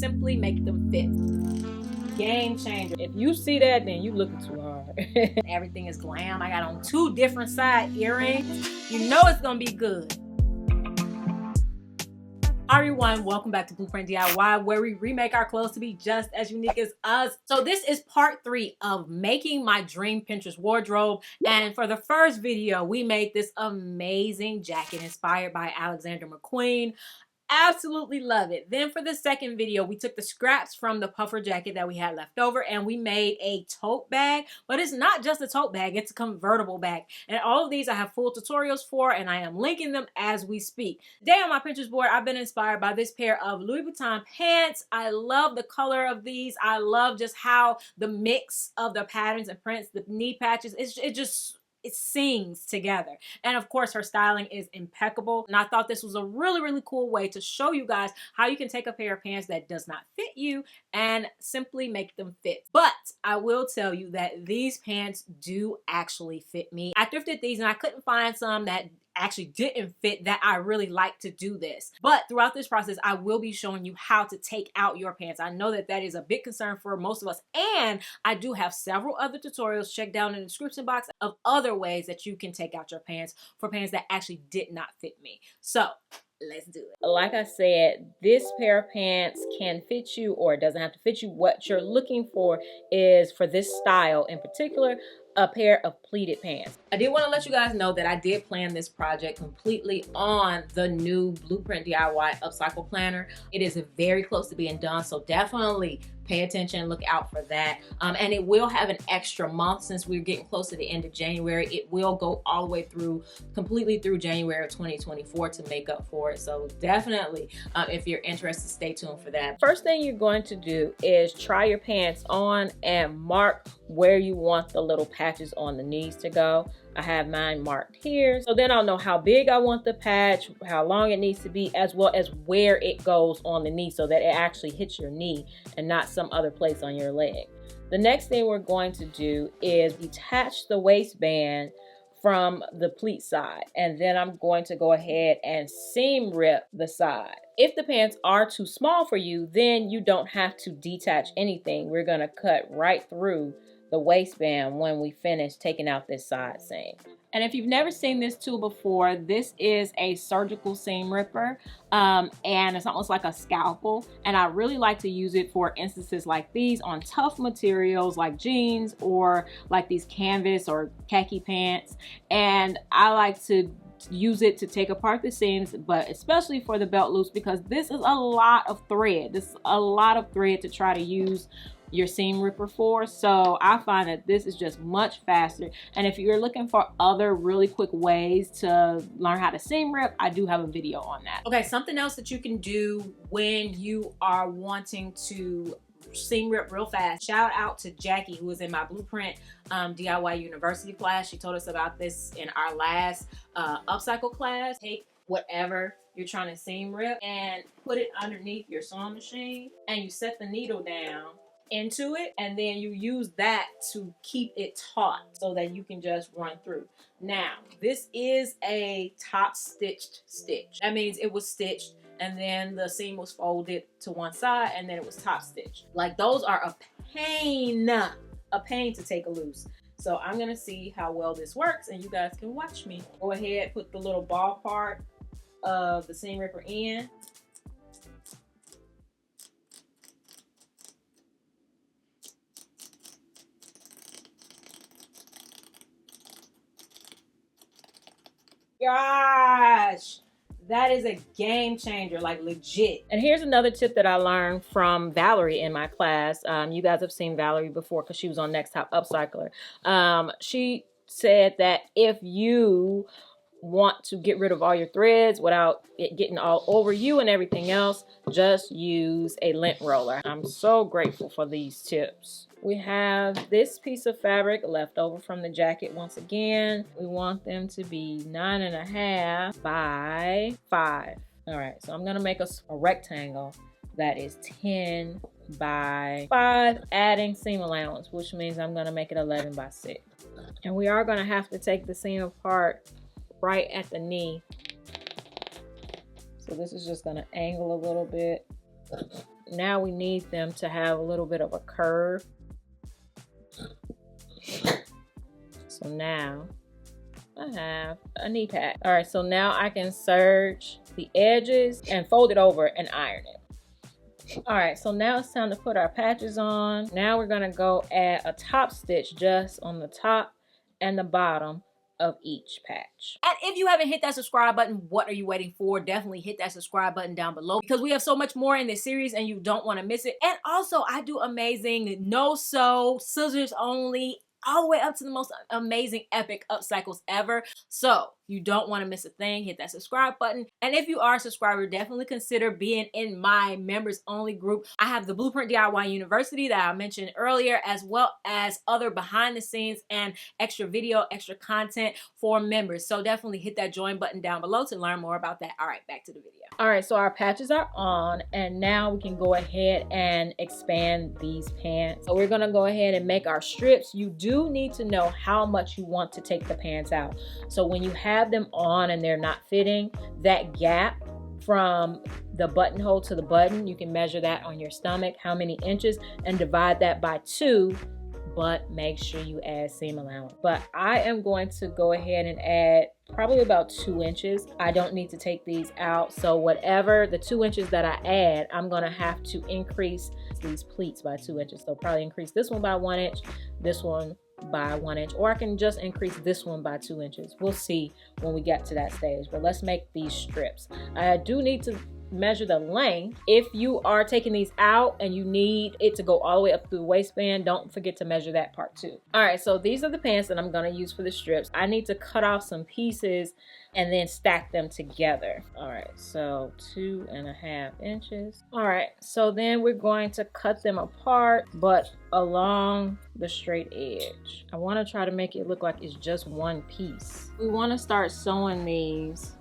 simply make them fit. Game changer. If you see that, then you looking too hard. Everything is glam. I got on 2 different side earrings. You know it's gonna be good. Hi everyone, welcome back to Blueprint DIY, where we remake our clothes to be just as unique as us. So this is part 3 of making my dream Pinterest wardrobe. And for the first video, we made this amazing jacket inspired by Alexander McQueen. Absolutely love it. Then for the second video, we took the scraps from the puffer jacket that we had left over and we made a tote bag. But it's not just a tote bag, it's a convertible bag. And all of these I have full tutorials for, and I am linking them as we speak. Today on my Pinterest board, I've been inspired by this pair of Louis Vuitton pants. I love the color of these. I love just how the mix of the patterns and prints, the knee patches, it sings together. And of course, her styling is impeccable. And I thought this was a really cool way to show you guys how you can take a pair of pants that does not fit you and simply make them fit. But I will tell you that these pants do actually fit me. I thrifted these and I couldn't find some that actually didn't fit that I really like to do this. But throughout this process, I will be showing you how to take out your pants. I know that that is a big concern for most of us, and I do have several other tutorials. Check down in the description box of other ways that you can take out your pants for pants that actually did not fit me. So let's do it. Like I said, this pair of pants can fit you or it doesn't have to fit you. What you're looking for is, for this style in particular, a pair of pleated pants. I did want to let you guys know that I did plan this project completely on the new Blueprint DIY Upcycle Planner. It is very close to being done, so definitely pay attention, look out for that. And it will have an extra month since we're getting close to the end of January. It will go all the way through, completely through January of 2024 to make up for it. So definitely, if you're interested, stay tuned for that. First thing you're going to do is try your pants on and mark where you want the little patches on the knees to go. I have mine marked here, so then I'll know how big I want the patch, how long it needs to be, as well as where it goes on the knee so that it actually hits your knee and not some other place on your leg. The next thing we're going to do is detach the waistband from the pleat side, and then I'm going to go ahead and seam rip the side. If the pants are too small for you, then you don't have to detach anything. We're going to cut right through the waistband when we finish taking out this side seam. And if you've never seen this tool before, this is a surgical seam ripper, and it's almost like a scalpel. And I really like to use it for instances like these on tough materials like jeans or like these canvas or khaki pants. And I like to use it to take apart the seams, but especially for the belt loops, because this is a lot of thread. This is a lot of thread to try to use your seam ripper for. So I find that this is just much faster. And if you're looking for other really quick ways to learn how to seam rip, I do have a video on that. Okay, something else that you can do when you are wanting to seam rip real fast. Shout out to Jackie, who was in my Blueprint DIY University class. She told us about this in our last upcycle class. Take whatever you're trying to seam rip and put it underneath your sewing machine, and you set the needle down into it, and then you use that to keep it taut so that you can just run through. Now, this is a top stitched stitch. That means it was stitched and then the seam was folded to one side and then it was top stitched. Like, those are a pain to take loose. So I'm gonna see how well this works and you guys can watch me. Go ahead, put the little ball part of the seam ripper in. Gosh, that is a game changer, like legit. And here's another tip that I learned from Valerie in my class. You guys have seen Valerie before because she was on Next Top Upcycler. She said that if you want to get rid of all your threads without it getting all over you and everything else, just use a lint roller. I'm so grateful for these tips. We have this piece of fabric left over from the jacket. Once again, we want them to be 9.5 by 5. All right, so I'm gonna make a rectangle that is 10 by 5, adding seam allowance, which means I'm gonna make it 11 by 6. And we are gonna have to take the seam apart right at the knee. So this is just gonna angle a little bit. now we need them to have a little bit of a curve. So now I have a knee pad. All right, so now I can serge the edges and fold it over and iron it. All right, so now it's time to put our patches on. Now we're gonna go add a top stitch just on the top and the bottom of each patch. And if you haven't hit that subscribe button, what are you waiting for? Definitely hit that subscribe button down below because we have so much more in this series and you don't want to miss it. And also I do amazing no-sew, scissors only, all the way up to the most amazing epic upcycles ever. So you don't want to miss a thing. Hit that subscribe button. And if you are a subscriber, definitely consider being in my members only group. I have the Blueprint DIY University that I mentioned earlier, as well as other behind the scenes and extra video, extra content for members. So definitely hit that join button down below to learn more about that. All right, back to the video. All right, so our patches are on and now we can go ahead and expand these pants. So we're gonna go ahead and make our strips. You do need to know how much you want to take the pants out. So when you have them on and they're not fitting, that gap from the buttonhole to the button, you can measure that on your stomach, how many inches, and divide that by 2, but make sure you add seam allowance. But I am going to go ahead and add probably about 2 inches. I don't need to take these out, so whatever the 2 inches that I add, I'm gonna have to increase these pleats by 2 inches. So probably increase this one by 1 inch, this one by 1 inch, or I can just increase this one by 2 inches. We'll see when we get to that stage, but let's make these strips. I do need to measure the length. If you are taking these out and you need it to go all the way up through the waistband, don't forget to measure that part too. All right, so these are the pants that I'm gonna use for the strips. I need to cut off some pieces and then stack them together. All right, so 2.5 inches. All right, so then we're going to cut them apart, but along the straight edge. I wanna try to make it look like it's just one piece. We wanna start sewing these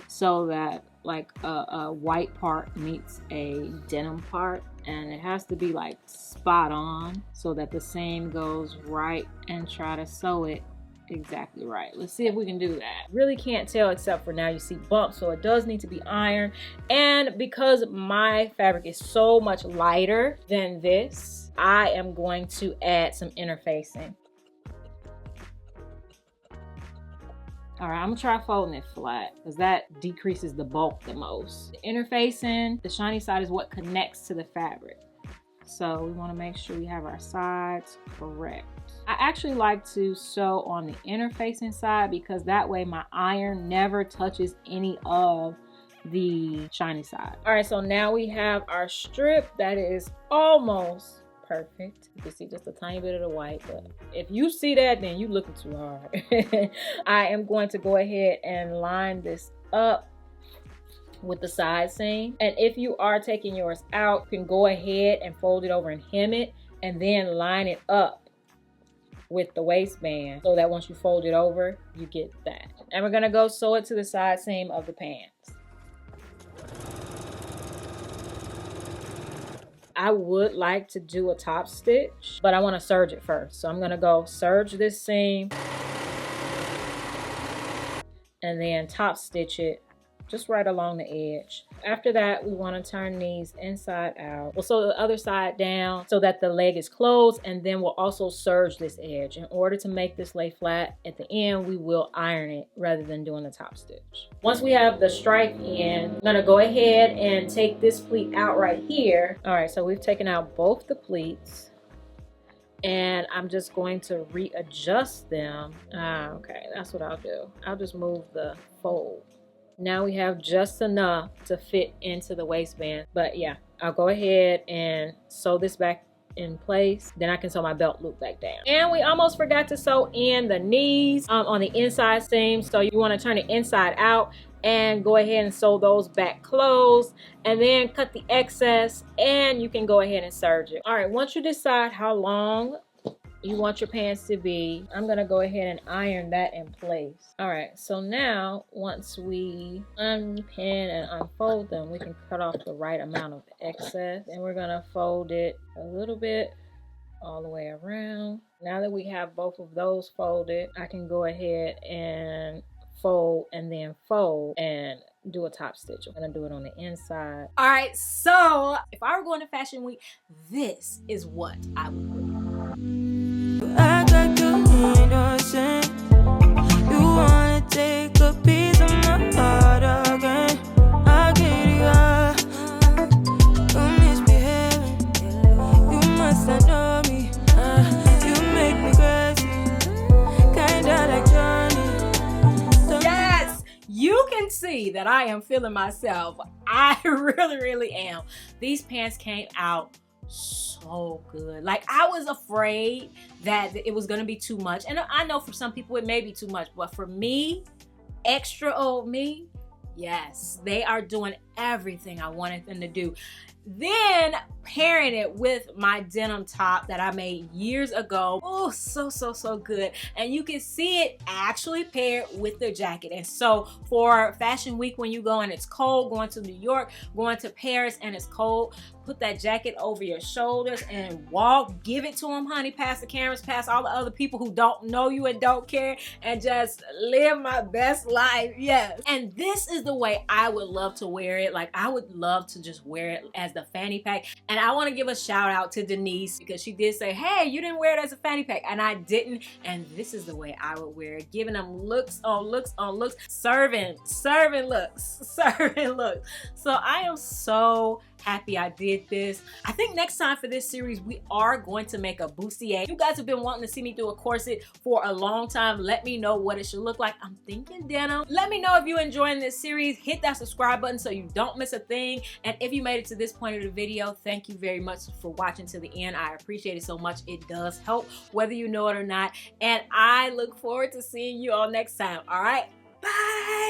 so that like a white part meets a denim part, and it has to be like spot on so that the seam goes right, and try to sew it exactly right. Let's see if we can do that. Really can't tell except for now you see bumps, so it does need to be ironed. And because my fabric is so much lighter than this, I am going to add some interfacing. All right, I'm gonna try folding it flat because that decreases the bulk the most. The interfacing, the shiny side is what connects to the fabric. So we wanna make sure we have our sides correct. I actually like to sew on the interfacing side because that way my iron never touches any of the shiny side. All right, so now we have our strip that is almost perfect. You can see just a tiny bit of the white, but if you see that, then you looking too hard. I am going to go ahead and line this up with the side seam. And if you are taking yours out, you can go ahead and fold it over and hem it and then line it up with the waistband so that once you fold it over, you get that. And we're gonna go sew it to the side seam of the pants. I would like to do a top stitch, but I want to serge it first. So I'm going to go serge this seam and then top stitch it just right along the edge. After that, we want to turn these inside out. We'll sew the other side down so that the leg is closed, and then we'll also serge this edge. In order to make this lay flat at the end, we will iron it rather than doing the top stitch. Once we have the stripe in, I'm gonna go ahead and take this pleat out right here. All right, so we've taken out both the pleats, and I'm just going to readjust them. Okay, that's what I'll do. I'll just move the fold. Now we have just enough to fit into the waistband. But yeah, I'll go ahead and sew this back in place. Then I can sew my belt loop back down. And we almost forgot to sew in the knees on the inside seam. So you want to turn it inside out and go ahead and sew those back closed, and then cut the excess, and you can go ahead and serge it. All right, once you decide how long you want your pants to be, I'm gonna go ahead and iron that in place. All right, so now once we unpin and unfold them, we can cut off the right amount of excess, and we're gonna fold it a little bit all the way around. Now that we have both of those folded, I can go ahead and fold and then fold, and do a top stitch. I'm gonna do it on the inside. All right, so if I were going to Fashion Week, this is what I would wear. Act like you innocent. You wanna take a piece of my heart again. I get it, you misbehaving. You must not know me. You make me crazy, kinda like Johnny. Yes, you can see that I am feeling myself. I really am. These pants came out so good. Like, I was afraid that it was gonna be too much, and I know for some people it may be too much, but for me, extra old me, yes, they are doing everything I wanted them to do. Then pairing it with my denim top that I made years ago. Oh, so good. And you can see it actually paired with the jacket. And so for Fashion Week, when you go and it's cold, going to New York, going to Paris and it's cold, put that jacket over your shoulders and walk, give it to them, honey, past the cameras, past all the other people who don't know you and don't care, and just live my best life. Yes. And this is the way I would love to wear it. Like, I would love to just wear it as the fanny pack. And I want to give a shout out to Denise, because she did say, hey, you didn't wear it as a fanny pack, and I didn't. And this is the way I would wear it, giving them looks on looks on looks, serving looks. So I am so happy I did this. I think next time for this series, we are going to make a bustier. You guys have been wanting to see me do a corset for a long time. Let me know what it should look like. I'm thinking denim. Let me know if you're enjoying this series. Hit that subscribe button so you don't miss a thing. And if you made it to this point of the video, thank you very much for watching to the end. I appreciate it so much. It does help, whether you know it or not. And I look forward to seeing you all next time. All right, bye.